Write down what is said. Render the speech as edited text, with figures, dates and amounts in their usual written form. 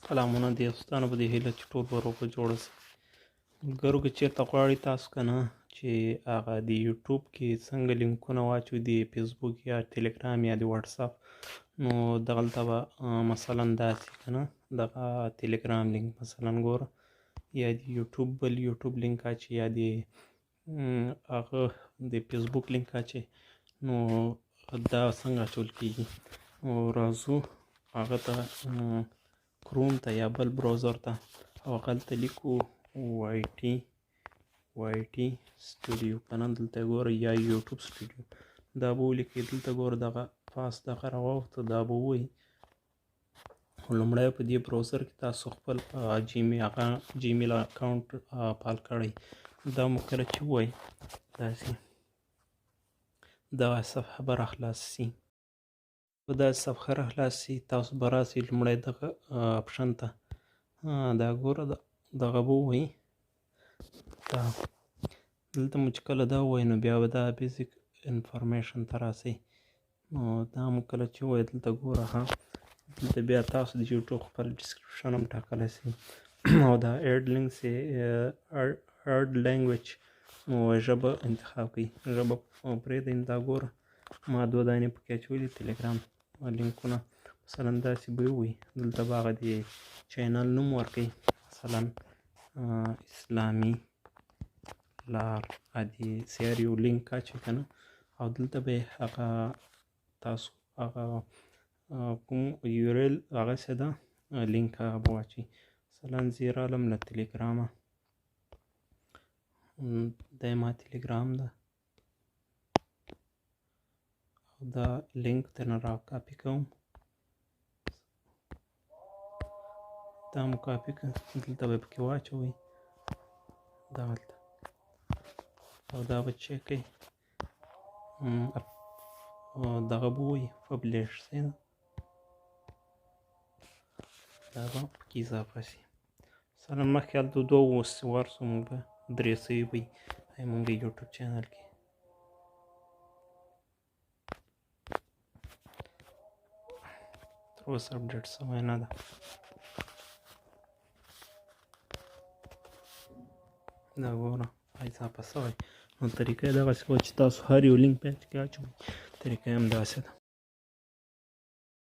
سلامونه دوستانو په دې هیله چې ټول به روغ جوړ شئ. ملګرو که چېرته غواړئ تاسو که نه چې هغه د یوټیوب کې څنګه لینکونه واچوئ د فیسبوک یا ټلګرام یا د واتساپ، نو دغلته به مثلا داسې که نه دغه ټلګرام لینک مثلا ګوره، یا د یوټیوب بل یوټیوب لینک اچئ یا د هغه د فیسبوک لینک اچئ. نو دا څنګه اچول کېږي؟ نو راځو هغه ته کروم ته یا بل براوزر ته، او هغلته لیکو وای ټي سټوډیو که نه، دلته ګورئ یا یوټیوب سټوډیو دا به ولیکئ. دلته ګوره دغه پاس دغه راواوښته، دا به ووایي. لومړی په دې براوزر کې تاسو خپل جیمیل اکاونټ فعال کړئ. دا مو کله چې ووایي داسې دغه صفحه به راخلاصه شي. په داسې صفحه راخلاصه شي، تاسو به راسئ لومړی دغه اپشن ته، دا ګوره دغه به ووایي. دلته مو چې کله دا ووایي نو بیا به دا بیزیک انفارمیشن ته راسئ. نو دا مو کله چې ووایي دلته ګوره دلته بیا تاسو د یوټیوب خپل ډسکرپشن هم ټاکلی شئ او دا اډ لینګویج نو ژبه انتخاب کړئ. ژبه پرېږدئ. دا ګوره ما 2 دانې پکې اچولي ټلګرام لینکونه، مثلا داسې به ووایي. دلته به هغه د چینل نوم ورکړئ، مثلا اسلامي لار د سیار یو لینک اچوئ که نه، او دلته به یې هغه تاسو هغه کوم یوریل هغه څه ده لینک هغه به واچوئ. مثلا زه رالم له ټلګرامه، دا یې ما ټلګرام ده، او دا لینک درنه را کاپي کوم. دا مو کاپي کړ، دلته به یې پکې واچوئ دغلته، او دا به چک کړئ. دغه به ووایي پبلیش شي، دا به پکې اضافه شي. مثلا مخکې هلته 2 ورسو، موږ به 3 سوي وي زموږ یوټیوب چینل کې. تر اوسه اپډیټ شوی نه ده. دا ګوره اضافه شوی. نو طریقه یې دغسې وه چې تاسو هر یو لینک په کې اچوئ. طریقه یې همداسې ده.